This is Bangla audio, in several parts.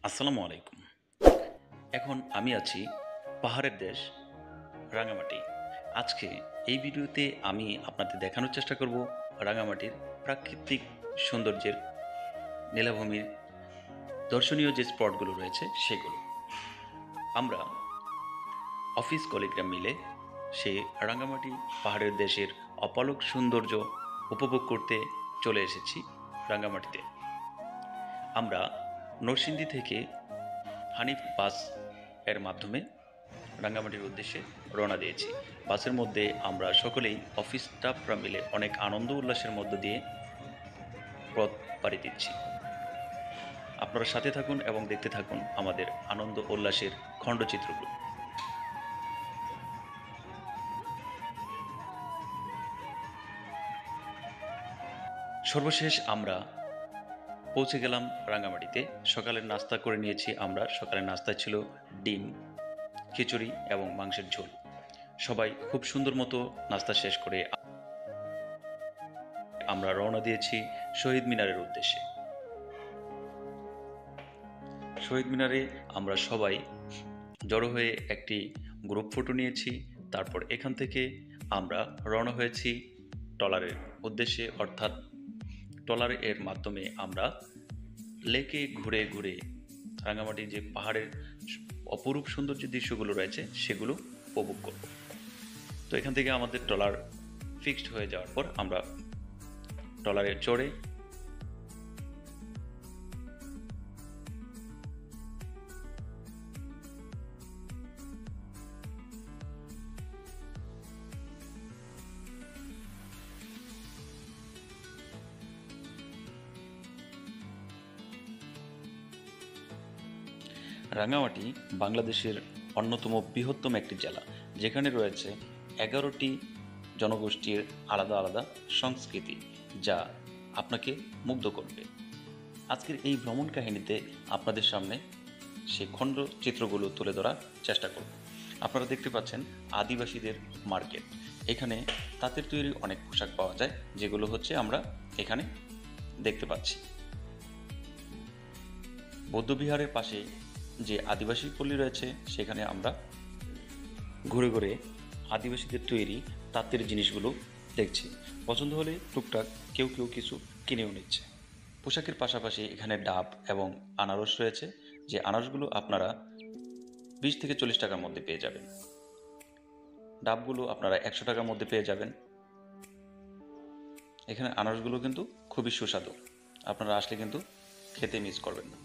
আসসালামু আলাইকুম। এখন আমি আছি পাহাড়ের দেশ রাঙামাটি। আজকে এই ভিডিওতে আমি আপনাদের দেখানোর চেষ্টা করব রাঙামাটির প্রাকৃতিক সৌন্দর্যের নীলাভূমির দর্শনীয় যে স্পটগুলো রয়েছে সেগুলো। আমরা অফিস কলিগরা মিলে সেই রাঙামাটি পাহাড়ের দেশের অপালক সৌন্দর্য উপভোগ করতে চলে এসেছি রাঙামাটিতে। আমরা নরসিংদী থেকে হানিফ বাস এর মাধ্যমে রাঙ্গামাটির উদ্দেশ্যে রওনা দিয়েছি। বাসের মধ্যে আমরা সকলেই অফিস স্টাফরা মিলে অনেক আনন্দ উল্লাসের মধ্য দিয়ে পথ পাড়ি দিচ্ছি। আপনারা সাথে থাকুন এবং দেখতে থাকুন আমাদের আনন্দ উল্লাসের খণ্ডচিত্রগুলো। সর্বশেষ আমরা পৌঁছে গেলাম রাঙ্গামাটিতে। সকালের নাস্তা করে নিয়েছি আমরা। সকালের নাস্তা ছিল ডিম, খিচুড়ি এবং মাংসের ঝোল। সবাই খুব সুন্দর মতো নাস্তা শেষ করে আমরা রওনা দিয়েছি শহীদ মিনারের উদ্দেশ্যে। শহীদ মিনারে আমরা সবাই জড়ো হয়ে একটি গ্রুপ ফটো নিয়েছি। তারপর এখান থেকে আমরা রওনা হয়েছি ট্রলারের উদ্দেশ্যে, অর্থাৎ ট্রলার এর মাধ্যমে আমরা লেকে ঘুরে ঘুরে রাঙামাটির যে পাহাড়ের অপরূপ সৌন্দর্য দৃশ্যগুলো রয়েছে সেগুলো উপভোগ করব। তো এখান থেকে আমাদের ট্রলার ফিক্সড হয়ে যাওয়ার পর আমরা ট্রলারে চড়ে রাঙামাটি বাংলাদেশের অন্যতম বৃহত্তম একটি জেলা, যেখানে রয়েছে 11টি জনগোষ্ঠীর আলাদা আলাদা সংস্কৃতি, যা আপনাকে মুগ্ধ করবে। আজকের এই ভ্রমণ কাহিনীতে আপনাদের সামনে সেই খণ্ড চিত্রগুলো তুলে ধরার চেষ্টা করব। আপনারা দেখতে পাচ্ছেন আদিবাসীদের মার্কেট। এখানে তাঁতের তৈরি অনেক পোশাক পাওয়া যায়, যেগুলো হচ্ছে আমরা এখানে দেখতে পাচ্ছি। বৌদ্ধবিহারের পাশে যে আদিবাসী পল্লী রয়েছে সেখানে আমরা ঘুরে ঘুরে আদিবাসীদের তৈরি তাঁতের জিনিসগুলো দেখছি। পছন্দ হলে টুকটাক কেউ কেউ কিছু কিনেও নিচ্ছে। পোশাকের পাশাপাশি এখানে ডাব এবং আনারস রয়েছে, যে আনারসগুলো আপনারা 20 থেকে 40 টাকার মধ্যে পেয়ে যাবেন। ডাবগুলো আপনারা 100 টাকার মধ্যে পেয়ে যাবেন। এখানে আনারসগুলো কিন্তু খুবই সুস্বাদু, আপনারা আসলে কিন্তু খেতে মিস করবেন না।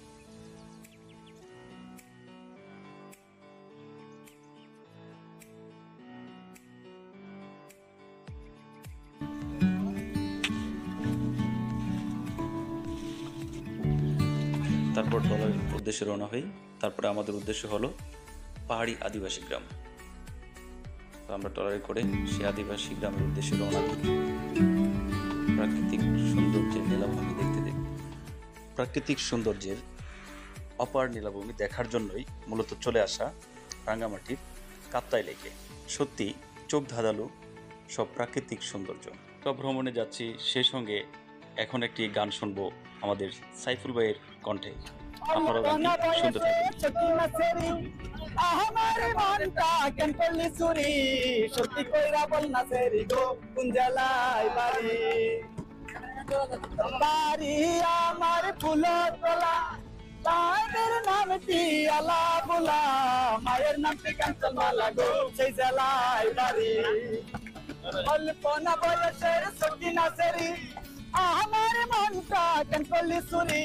তারপর ট্রলারের উদ্দেশ্যে রওনা হই। তারপরে আমাদের উদ্দেশ্য হলো পাহাড়ি আদিবাসী গ্রাম। তো আমরা ট্রলারে করে সেই আদিবাসী গ্রামের উদ্দেশ্যে রওনা দিই। প্রাকৃতিক সৌন্দর্যের নীলাভূমি প্রাকৃতিক সৌন্দর্যের অপার নীলাভূমি দেখার জন্যই মূলত চলে আসা রাঙ্গামাটির কাপ্তাই লেকে। সত্যি চোখ ধাঁধালো সব প্রাকৃতিক সৌন্দর্য। তো ভ্রমণে যাচ্ছি, সেই সঙ্গে এখন একটি গান শুনবো আমাদের সাইফুল ভাইয়ের কণ্ঠে। আপনারা গানটি শুনতে থাকুন। আমার মনটা কেন করলি চুরি, সত্যি কইরা বল না সেরি গো, কোন জেলায় বাড়ি? বাড়ি আমার ফুলতলা, তাদের নামটি আলা বুলা, মায়ের নামটি কাঞ্চন মালা গো, সেই জেলায় বাড়ি। অল্পনা বয়সের সত্যি না সেরি, আমার মনটা কেন করলি চুরি,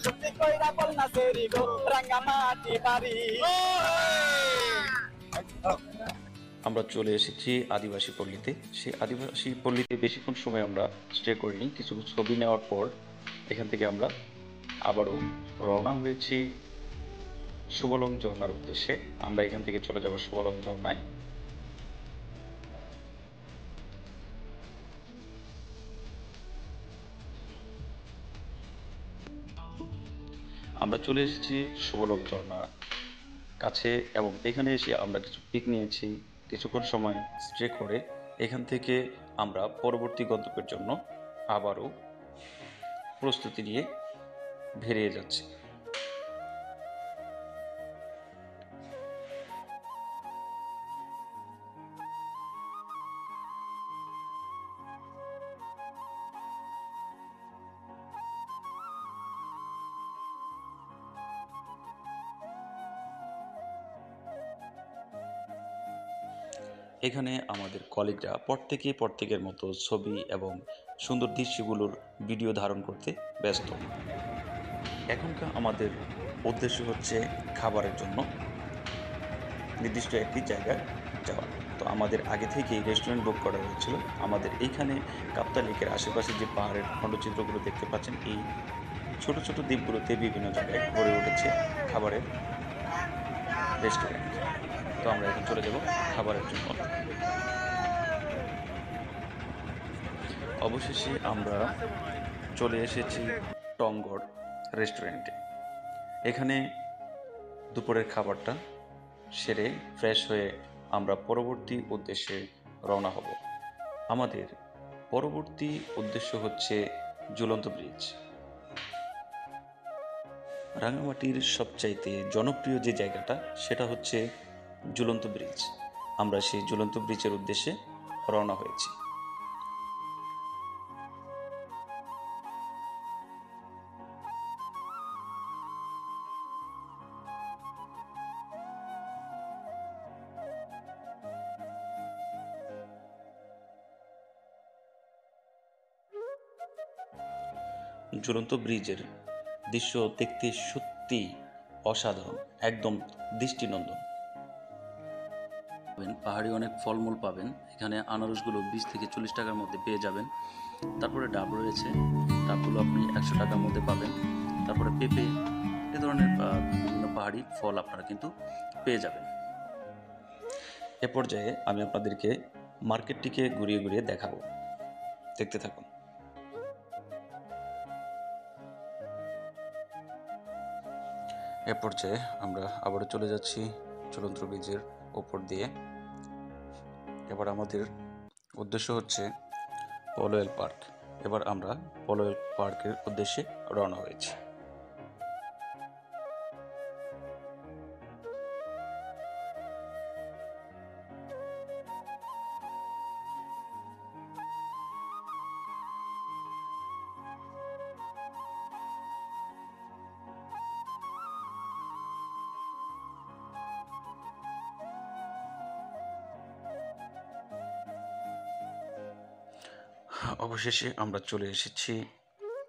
সত্যি কইরা বল না সেরি গো, রাঙ্গামাটি বাড়ি। আমরা চলে এসেছি আদিবাসী পল্লীতে। সেই আদিবাসী পল্লীতে বেশিক্ষণ সময় আমরা স্টে করিনি। কিছু ছবি নেওয়ার পর এখান থেকে আমরা আবারও রওনা হয়েছি সুবলং ঝর্ণার উদ্দেশ্যে। আমরা এখান থেকে চলে যাব সুবলং ঝর্ণায়। আমরা চলে এসেছি সুবলং ঝর্ণার কাছে এবং এখানে এসে আমরা কিছু পিক নিয়েছি। কিছুক্ষণ সময় স্টে করে এখান থেকে আমরা পরবর্তী গন্তব্যের জন্য আবারও প্রস্তুতি নিয়ে বেরিয়ে যাচ্ছি। এখানে আমাদের কলিগরা প্রত্যেকের মতো ছবি এবং সুন্দর দৃশ্যগুলোর ভিডিও ধারণ করতে ব্যস্ত। এখনকার আমাদের উদ্দেশ্য হচ্ছে খাবারের জন্য নির্দিষ্ট একটি জায়গায় যাওয়া। তো আমাদের আগে থেকেই রেস্টুরেন্ট বুক করা হয়েছিল। আমাদের এইখানে কাপ্তা লেকের আশেপাশে যে পাহাড়ের খণ্ডচিত্রগুলো দেখতে পাচ্ছেন, এই ছোট ছোট দ্বীপগুলোতে বিভিন্ন জায়গায় গড়ে উঠেছে খাবারের রেস্টুরেন্ট। তো আমরা এখন চলে যাব খাবারের জন্য। অবশেষে আমরা চলে এসেছি টমগড় রেস্টুরেন্টে। এখানে দুপুরের খাবারটা সেরে ফ্রেশ হয়ে আমরা পরবর্তী উদ্দেশ্যে রওনা হব। আমাদের পরবর্তী উদ্দেশ্য হচ্ছে ঝুলন্ত ব্রিজ। রাঙামাটির সবচাইতে জনপ্রিয় যে জায়গাটা সেটা হচ্ছে ঝুলন্ত ব্রিজ। আমরা সেই ঝুলন্ত ব্রিজের উদ্দেশ্যে রওনা হয়েছি। ঝুলন্ত ব্রিজের দৃশ্য দেখতে সত্যি অসাধারণ, একদম দৃষ্টিনন্দন। পাহাড়ি অনেক ফলমূল পাবেন এখানে। আনারসগুলো 20 থেকে 40 টাকার মধ্যে পেয়ে যাবেন। তারপরে ডাব রয়েছে, ডাবগুলো আপনি 100 টাকার মধ্যে পাবেন। তারপরে পেঁপে, এ ধরনের বিভিন্ন পাহাড়ি ফল আপনারা কিন্তু পেয়ে যাবেন। এ পর্যায়ে আমি আপনাদেরকে মার্কেটটিকে ঘুরিয়ে ঘুরিয়ে দেখাবো, দেখতে থাকুন। এ পর্যায়ে আমরা আবারও চলে যাচ্ছি ঝুলন্ত ব্রিজের ওপর দিয়ে। এবার আমাদের উদ্দেশ্য হচ্ছে পলোয়েল পার্ক। এবার আমরা পলোয়েল পার্কের উদ্দেশ্যে রওনা হয়েছি। অবশেষে আমরা চলে এসেছি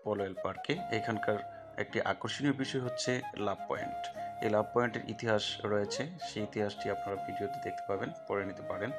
পলোয়েল পার্কে। এখানকার একটি আকর্ষণীয় বিষয় হচ্ছে লাভ পয়েন্ট। এই লাভ পয়েন্টের ইতিহাস রয়েছে, সেই ইতিহাসটি আপনারা ভিডিওতে দেখতে পাবেন, পড়ে নিতে পারেন।